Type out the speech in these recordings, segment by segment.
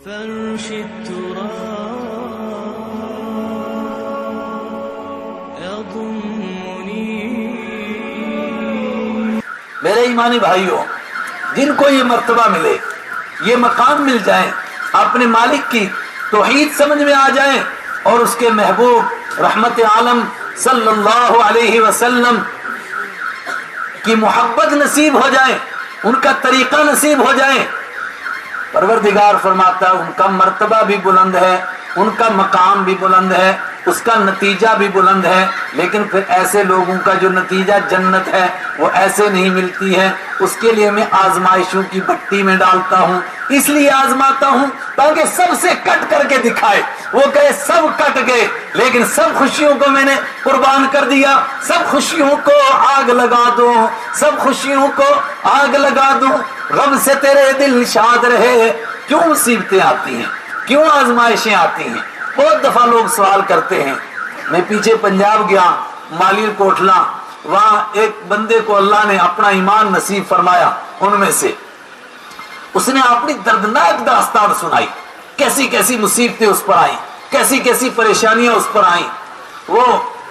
فرش التراب يضمني. میرے ایمانی بھائیوں، جن کو یہ مرتبہ ملے، یہ مقام مل جائیں، اپنے مالک کی توحید سمجھ میں آ جائیں اور اس کے محبوب رحمت عالم صلی اللہ علیہ وسلم کی محبت نصیب ہو جائے، ان کا طریقہ نصیب ہو جائے، پروردگار فرماتا ہے ان کا مرتبہ بھی بلند ہے، ان کا مقام بھی بلند ہے، اس کا نتیجہ بھی بلند ہے. لیکن پھر ایسے لوگوں کا جو نتیجہ جنت ہے وہ ایسے نہیں ملتی ہے. اس کے لیے میں آزمائشوں کی بھٹی میں ڈالتا ہوں، اس لیے آزماتا ہوں تاکہ سب سے کٹ کر کے دکھائے. وہ کہے سب کٹ گئے لیکن سب خوشیوں کو میں نے قربان کر دیا، سب خوشیوں کو آگ لگا دوں، سب خوشیوں کو آگ لگا دوں. غم سے تیرے دل شاد رہے. کیوں مصیبتیں آتی ہیں، کیوں آزمائشیں آتی ہیں؟ بہت دفعہ لوگ سوال کرتے ہیں. میں پیچھے پنجاب گیا، مالیر کوٹلا، وہاں ایک بندے کو اللہ نے اپنا ایمان نصیب فرمایا. ان میں سے اس نے اپنی دردناک داستان سنائی، کیسی کیسی مصیبتیں اس پر آئیں، کیسی کیسی پریشانیاں اس پر آئیں. وہ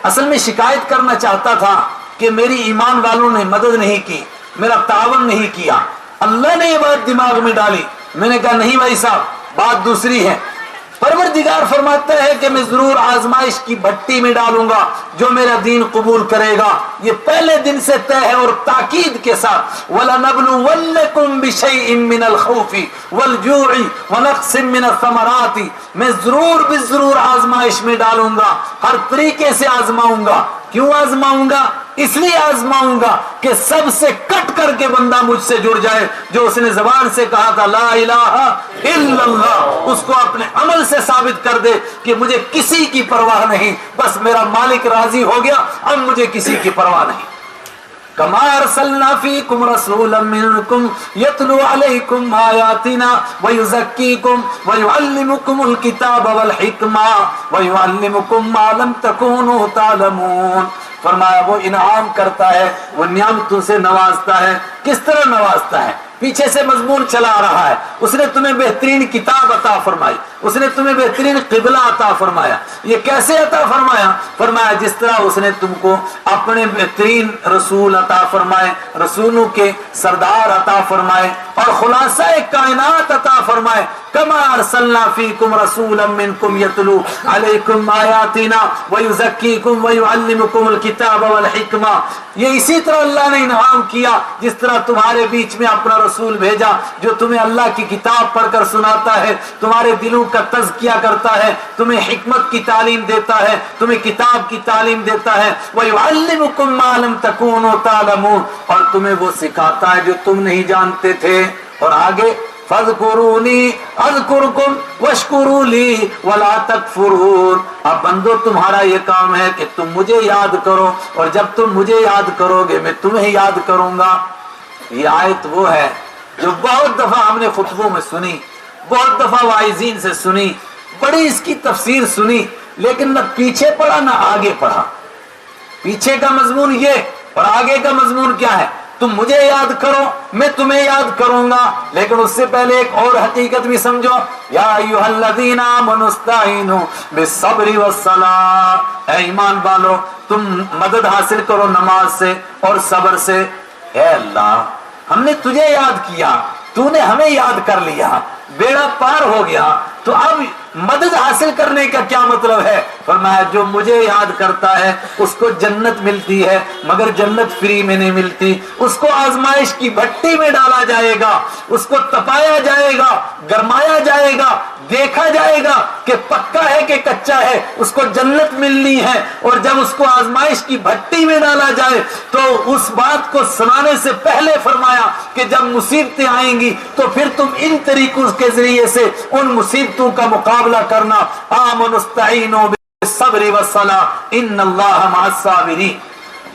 اصل میں شکایت کرنا چاہتا تھا کہ میری ایمان والوں نے مدد نہیں کی، میرا تعاون نہیں کیا. اللہ نے یہ بات دماغ میں ڈالی. میں نے کہا نہیں بھائی صاحب، بات دوسری ہے. پروردگار فرماتا ہے کہ میں ضرور آزمائش کی بھٹی میں ڈالوں گا جو میرا دین قبول کرے گا. یہ پہلے دن سے طے ہے اور تاکید کے ساتھ وَلَنَبْلُوَنَّكُمْ بِشَيْءٍ مِّنَ الْخَوْفِ وَالْجُوعِ وَنَقْصٍ مِّنَ الثَّمَرَاتِ. میں ضرور آزمائش میں ڈالوں گا، ہر طریقے سے آزماؤں گا. کیوں آزماؤں گا؟ اس لیے آزماؤں گا کہ سب سے کٹ کر کے بندہ مجھ سے جڑ جائے. جو اس نے زبان سے کہا تھا لا الہ الا اللہ، اس کو اپنے عمل سے ثابت کر دے کہ مجھے کسی کی پرواہ نہیں، بس میرا مالک راضی ہو گیا، اب مجھے کسی کی پرواہ نہیں. کما ارسلنا فیکم رسولا منکم یتلو علیکم آیاتنا ویزکیکم ویعلمکم الکتاب والحکمہ ویعلمکم ما لم تکونوا تعلمون. فرمایا وہ انعام کرتا ہے، وہ نعمتوں سے نوازتا ہے. کس طرح نوازتا ہے؟ پیچھے سے مضمون چلا رہا ہے. اس نے تمہیں بہترین کتاب عطا فرمائی، اس نے تمہیں بہترین قبلہ عطا فرمایا. یہ کیسے عطا فرمایا؟ فرمایا جس طرح اس نے تم کو اپنے بہترین رسول عطا فرمائے، رسولوں کے سردار عطا فرمائے اور خلاصہ کائنات عطا فرمائے. کما ارسلنا فیکم رسولا منکم یتلو علیکم آیاتنا ویزکیکم ویعلمکم الکتاب والحکمہ. یہ اسی طرح اللہ نے انعام کیا جس طرح تمہارے بیچ میں اپنا رسول بھیجا جو تمہیں اللہ کی کتاب پڑھ کر سناتا ہے، تمہارے دلوں کا تزکیہ کرتا ہے، تمہیں حکمت کی تعلیم دیتا ہے، تمہیں کتاب کی تعلیم دیتا ہے. وَيُعَلِّمُكُمْ مَا لَمْ تَكُونُوا تَعْلَمُونَ، اور تمہیں وہ سکھاتا ہے جو تم نہیں جانتے تھے. اور آگے فَاذْكُرُونِي أَذْكُرْكُمْ وَاشْكُرُوا لِي وَلَا تَكْفُرُونَ. اب بندو تمہارا یہ کام ہے کہ تم مجھے یاد کرو اور جب تم مجھے یاد کرو گے میں تمہیں یاد کروں گا. یہ آیت وہ ہے جو بہت دفعہ ہم نے خطبوں میں سنی، بہت دفعہ واعظین سے سنی، بڑی اس کی تفسیر سنی، لیکن نہ پیچھے پڑھا نہ آگے پڑھا. پیچھے کا مضمون یہ اور آگے کا مضمون کیا ہے؟ تم مجھے یاد کرو میں تمہیں یاد کروں گا. لیکن اس سے پہلے ایک اور حقیقت بھی سمجھو. یا ایھا الذین آمنوا استعینوا بالصبر والصلاۃ. اے ایمان والو تم مدد حاصل کرو نماز سے اور صبر سے. اے اللہ ہم نے تجھے یاد کیا، تو نے ہمیں یاد کر لیا، بیڑا پار ہو گیا، تو اب مدد حاصل کرنے کا کیا مطلب ہے؟ فرمایا جو مجھے یاد کرتا ہے اس کو جنت ملتی ہے، مگر جنت فری میں نہیں ملتی. اس کو آزمائش کی بھٹی میں ڈالا جائے گا، اس کو تپایا جائے گا، گرمایا جائے گا، دیکھا جائے گا کہ پکا ہے کہ کچا ہے. اس کو جنت ملنی ہے. اور جب اس کو آزمائش کی بھٹی میں ڈالا جائے تو اس بات کو سنانے سے پہلے فرمایا کہ جب مصیبتیں آئیں گی تو پھر تم ان طریقوں کے ذریعے سے ان مصیبتوں کا مقابلہ کرنا. آمنوا استعینوا بالصبر والصلاۃ ان اللہ مع الصابرین.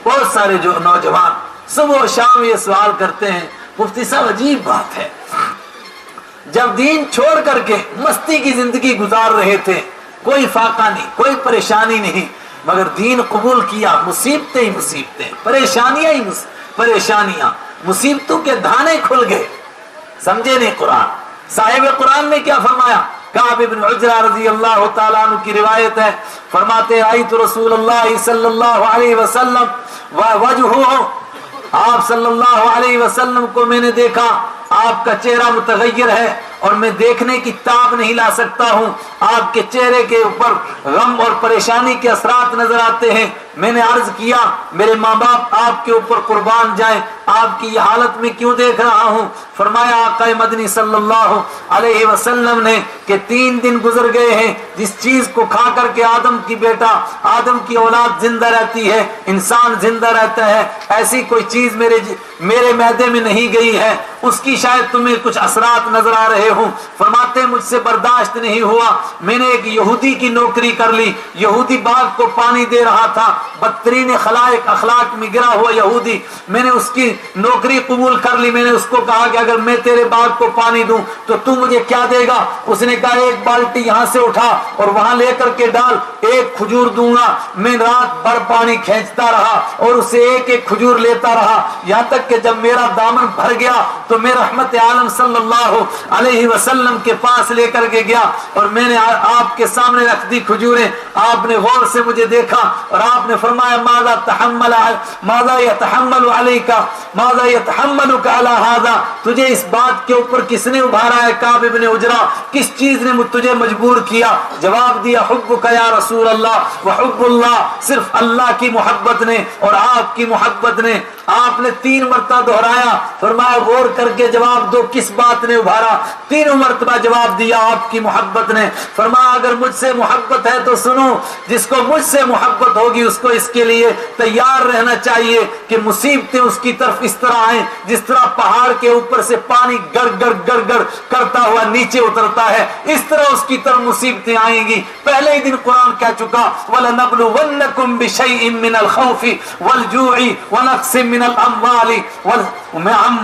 بہت سارے جو نوجوان صبح و شام یہ سوال کرتے ہیں مفتی صاحب عجیب بات ہے، جب دین چھوڑ کر کے مستی کی زندگی گزار رہے تھے، کوئی فاقہ نہیں، کوئی پریشانی نہیں، مگر دین قبول کیا، مصیبتیں ہی مصیبتیں، پریشانیاں ہی پریشانیاں، مصیبتوں کے دھانے کھل گئے. سمجھے نہیں قرآن، صاحب قرآن نے کیا فرمایا؟ کعب بن عجرہ رضی اللہ تعالیٰ عنہ کی روایت ہے، فرماتے رأیت رسول اللہ صلی اللہ علیہ وسلم وجہہ، آپ صلی اللہ علیہ وسلم کو میں نے دیکھا، آپ کا چہرہ متغیر ہے اور میں دیکھنے کی تاب نہیں لا سکتا ہوں، آپ کے چہرے کے اوپر غم اور پریشانی کے اثرات نظر آتے ہیں۔ میں نے عرض کیا میرے ماں باپ آپ کے اوپر قربان جائیں، آپ کی یہ حالت میں کیوں دیکھ رہا ہوں؟ فرمایا آقا مدنی صلی اللہ علیہ وسلم نے کہ 3 دن گزر گئے ہیں جس چیز کو کھا کر کے آدم کی بیٹا، آدم کی اولاد زندہ رہتی ہے، انسان زندہ رہتا ہے، ایسی کوئی چیز میرے معدے میں نہیں گئی ہے، اس کی شاید تمہیں کچھ اثرات نظر آ رہے ہوں۔ فرماتے مجھ سے برداشت نہیں ہوا، میں نے ایک یہودی کی نوکری کر لی، یہودی باغ کو پانی دے رہا تھا، بدترین خلائق اخلاق میں گرا ہوا یہودی، میں نے اس کی نوکری قبول کر لی۔ میں نے اس کو کہا کہ اگر میں تیرے باغ کو پانی دوں تو تو مجھے کیا دے گا؟ اس نے کہا ایک بالٹی یہاں سے اٹھا اور وہاں لے کر کے ڈال، ایک کھجور دوں گا۔ میں رات بھر پانی کھینچتا رہا اور اسے ایک ایک کھجور لیتا رہا، یہاں تک کہ جب میرا دامن بھر گیا تو میں رحمت عالم صلی اللہ علیہ وسلم کے پاس لے کر کے گیا اور میں نے آپ کے سامنے رکھ دی کھجوریں۔ آپ نے غور سے مجھے دیکھا اور آپ نے فرمایا ماذا يتحمل عليك ماذا يتحملك على هذا، تجھے اس بات کے اوپر کس نے ابھارا ہے کعب بن عجرہ، کس چیز نے تجھے مجبور کیا؟ جواب دیا حبک یا رسول اللہ وحب اللہ، صرف اللہ کی محبت نے اور آپ کی محبت نے۔ آپ نے 3 مرتبہ دہرایا، فرمایا غور کر کے جواب دو کس بات نے ابھارا؟ 3 مرتبہ جواب دیا آپ کی محبت نے۔ فرمایا اگر مجھ سے محبت ہے تو سنو، جس کو مجھ سے محبت ہوگی اس کو اس کے لیے تیار رہنا چاہیے کہ مصیبتیں اس کی طرف اس طرح آئیں جس طرح پہاڑ کے اوپر سے پانی گڑ گڑ گڑ گڑ کرتا ہوا نیچے اترتا ہے، اس طرح اس کی طرف مصیبتیں آئیں گی۔ پہلے ہی دن قرآن کہہ چکا وَلَنَبْلُوَنَّكُمْ بِشَيْءٍ مِّنَ الْخَوْفِ وَالْجُوعِ وَنَقْصٍ مِّنَ الْأَمْوَالِ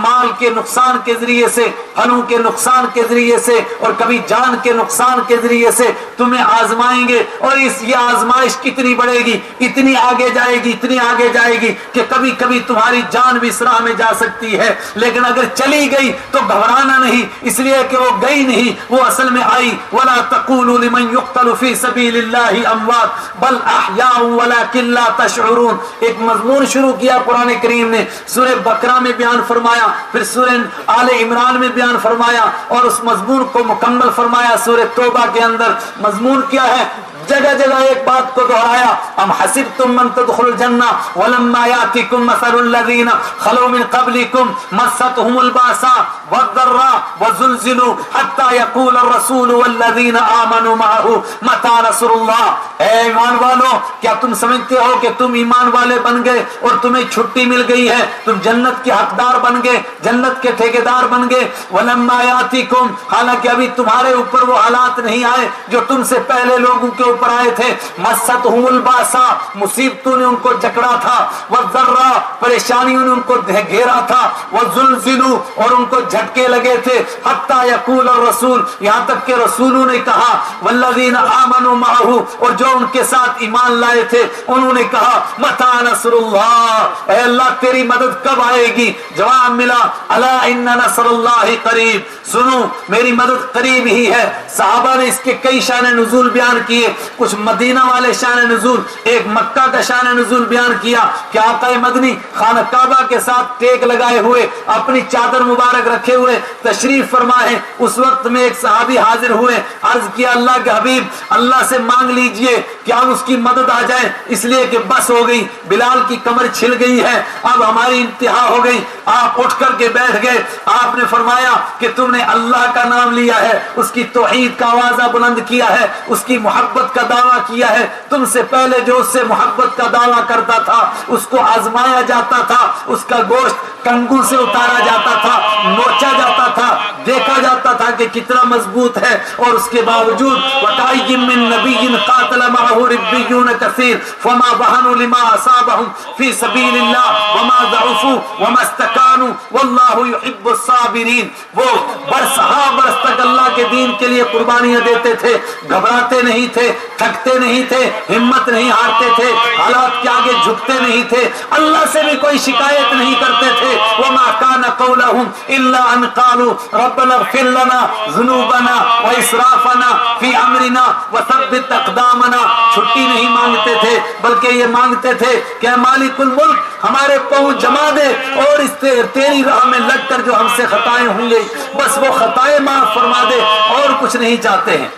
مال کے نقصان کے ذریعے سے، پھلوں کے نقصان کے ذریعے سے اور کبھی جان کے نقصان کے ذریعے سے تمہیں آزمائیں گے، اور یہ آزمائش کتنی بڑھے گی، اتنی آگے جائے گی، اتنی آگے جائے گی کہ کبھی کبھی تمہاری جان بھی اس راہ میں جا سکتی ہے، لیکن اگر چلی گئی تو گھبرانا نہیں، اس لیے کہ وہ گئی نہیں، وہ اصل میں آئی۔ وَلَا تَقُولُوا لِمَنْ يُقْتَلُ فِي سَبِيلِ اللَّهِ أَمْوَاتٌ بَلْ أَحْيَاءٌ وَلَكِنْ لَا تَشْعُرُونَ۔ ایک مضمون شروع کیا قرآن کریم نے، سورہ بقرہ میں بیان فرمایا، پھر سورہ آل عمران میں بیان فرمایا اور اس مضمون کو مکمل فرمایا سورہ توبہ کے اندر۔ مضمون کیا ہے؟ جگہ جگہ ایک بات کو دہرایا، ام حسبتم من تدخلوا الجنہ ولما یاتکم مثل الذین خلوا من قبلکم مستهم الباساء والضراء وزلزلوا حتى يقول الرسول والذین آمنوا معه متى نصر اللہ۔ اے ایمان والو، کیا تم سمجھتے ہو کہ تم ایمان والے بن گئے اور تمہیں چھٹی مل گئی ہے، تم جنت کے حقدار بن گئے، جنت کے ٹھیکیدار بن گئے؟ ولما یاتکم، حالانکہ ابھی تمہارے اوپر وہ حالات نہیں آئے جو تم سے پہلے لوگوں کے اوپر آئے تھے۔ مستهم الباساء، مصیبتوں نے ان کو جکڑا تھا، والضراء، پریشانیوں نے ان کو گھیرا تھا، وزلزلوا، اور ان کو جھٹکے لگے تھے، حتی یقول الرسول، یہاں تک کہ رسولوں نے کہا، والذین آمنوا معه، اور جو ان کے ساتھ ایمان لائے تھے انہوں نے کہا متی نصر اللہ، اے اللہ تیری مدد کب آئے گی؟ جواب ملا الا ان نصر اللہ قریب، سنو میری مدد قریب ہی ہے۔ صحابہ نے اس کے کئی شان نزول بیان کیے، کچھ مدینہ والے شان نزول، ایک مکہ کا شان نزول بیان کیا کہ آقا مدنی خانہ کعبہ کے ساتھ ٹیک لگائے ہوئے، اپنی چادر مبارک رکھے ہوئے تشریف فرما ہے۔ اس وقت میں ایک صحابی حاضر ہوئے، عرض کیا اللہ کے حبیب اللہ سے مانگ لیجئے کہ اب اس کی مدد آ جائے، اس لیے کہ بس ہو گئی، بلال کی کمر چھل گئی ہے، اب ہماری انتہا ہو گئی۔ آپ اٹھ کر کے بیٹھ گئے، آپ نے فرمایا کہ تم نے اللہ کا نام لیا ہے، اس کی توحید کا آوازہ بلند کیا ہے، اس کی محبت کا دعویٰ کیا ہے، تم سے پہلے جو اس سے محبت کا دعویٰ کرتا تھا اس کو آزمایا جاتا تھا، اس کا گوشت کنگو سے اتارا جاتا تھا، نوچا جاتا تھا، دیکھا جاتا تھا کہ کتنا مضبوط ہے، اور اس کے باوجود وَكَأَيٍّ مِّن نَبِيٍّ قَاتَلَ مَعَهُ رِبِّيُّونَ كَثِيرٌ فَمَا وَهَنُوا لِمَا أَصَابَهُمْ فِي سَبِيلِ اللَّهِ وَمَا ضَعُفُوا وَمَا اسْتَكَانُوا وَاللَّهُ يُحِبُّ الصَّابِرِينَ۔ وہ برس تک اللہ کے دین کے لیے قربانیاں دیتے تھے، گھبراتے نہیں تھے، تھکتے نہیں تھے، ہمت نہیں ہارتے تھے، حالات کے آگے جھکتے نہیں تھے، اللہ سے بھی کوئی شکایت نہیں کرتے تھے۔ وَمَا كَانَ قَوْلَهُمْ إِلَّا أَن قَالُوا ربنا اغفر لنا ذنوبنا واسرافنا فی امرنا وثبت اقدامنا. چھٹی نہیں مانگتے تھے بلکہ یہ مانگتے تھے کہ اے مالک الملک ہمارے پاؤں جما دے اور اس تیری راہ میں لگ کر جو ہم سے خطائیں ہوں گی بس وہ خطائیں معاف فرما دے، اور کچھ نہیں چاہتے ہیں.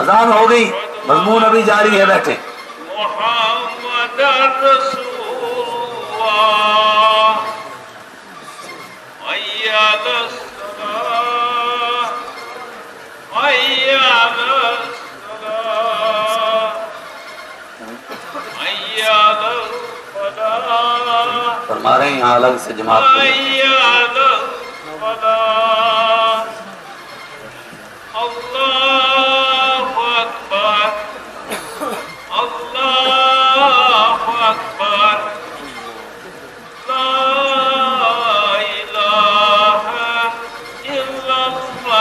اذان ہو گئی، مضمون ابھی جاری ہے، بیٹھے. محمد رسول اللہ حی علی الصلاۃ حی علی الصلاۃ حی علی الفلاح. فرما رہے ہیں یہاں الگ سے جماعت کو. حی علی الفلاح. اللہ اکبر اللہ اکبر لا الہ الا اللہ.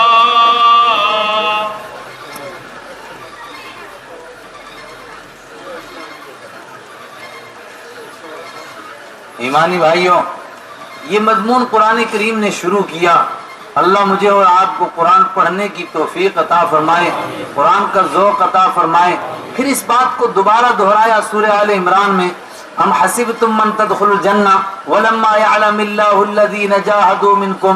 ایمانی بھائیوں، یہ مضمون قرآن کریم نے شروع کیا. اللہ مجھے اور آپ کو قرآن پڑھنے کی توفیق عطا فرمائے، قرآن کا ذوق عطا فرمائے. پھر اس بات کو دوبارہ دہرایا سورہ آل عمران میں، ام حسبتم من تدخلوا الجنہ ولما يعلم اللہ الذین جاہدوا منکم.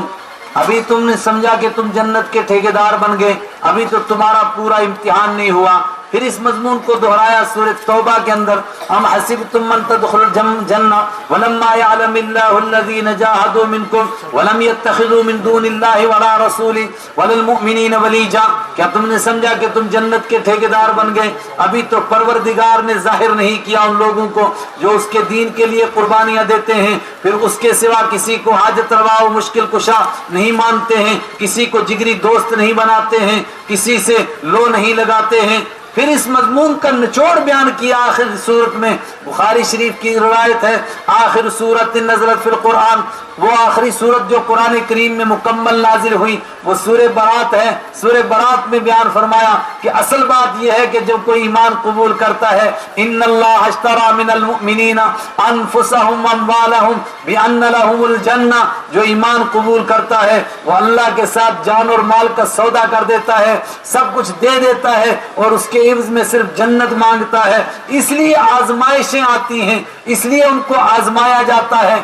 ابھی تم نے سمجھا کہ تم جنت کے ٹھیکیدار بن گئے، ابھی تو تمہارا پورا امتحان نہیں ہوا. پھر اس مضمون کو دہرایا سورہ توبہ کے اندر، ام حسبتم من تدخلوا الجنہ ولما يعلم اللہ الذین جاہدوا منکم ولم يتخذوا من دون اللہ ولا رسول ولا المؤمنین ولیجا. کیا تم نے سمجھا کہ تم جنت کے ٹھیکیدار بن گئے؟ ابھی تو پروردگار نے ظاہر نہیں کیا ان لوگوں کو جو اس کے دین کے لیے قربانیاں دیتے ہیں، پھر اس کے سوا کسی کو حاجت روا و مشکل کشا نہیں مانتے ہیں، کسی کو جگری دوست نہیں بناتے ہیں، کسی سے لو نہیں لگاتے ہیں. پھر اس مضمون کا نچوڑ بیان کیا آخر صورت میں. بخاری شریف کی روایت ہے، آخر صورت نزلت فی القرآن، وہ آخری صورت جو قرآن کریم میں مکمل نازل ہوئی وہ سورہ برات ہے. سورہ برات میں بیان فرمایا کہ اصل بات یہ ہے کہ جب کوئی ایمان قبول کرتا ہے، ان اللہ اشتری من المؤمنین انفسهم واموالهم بان لهم الجنہ، جو ایمان قبول کرتا ہے وہ اللہ کے ساتھ جان اور مال کا سودا کر دیتا ہے، سب کچھ دے دیتا ہے اور اس کے عوض میں صرف جنت مانگتا ہے. اس لیے آزمائشیں آتی ہیں، اس لیے ان کو آزمایا جاتا ہے.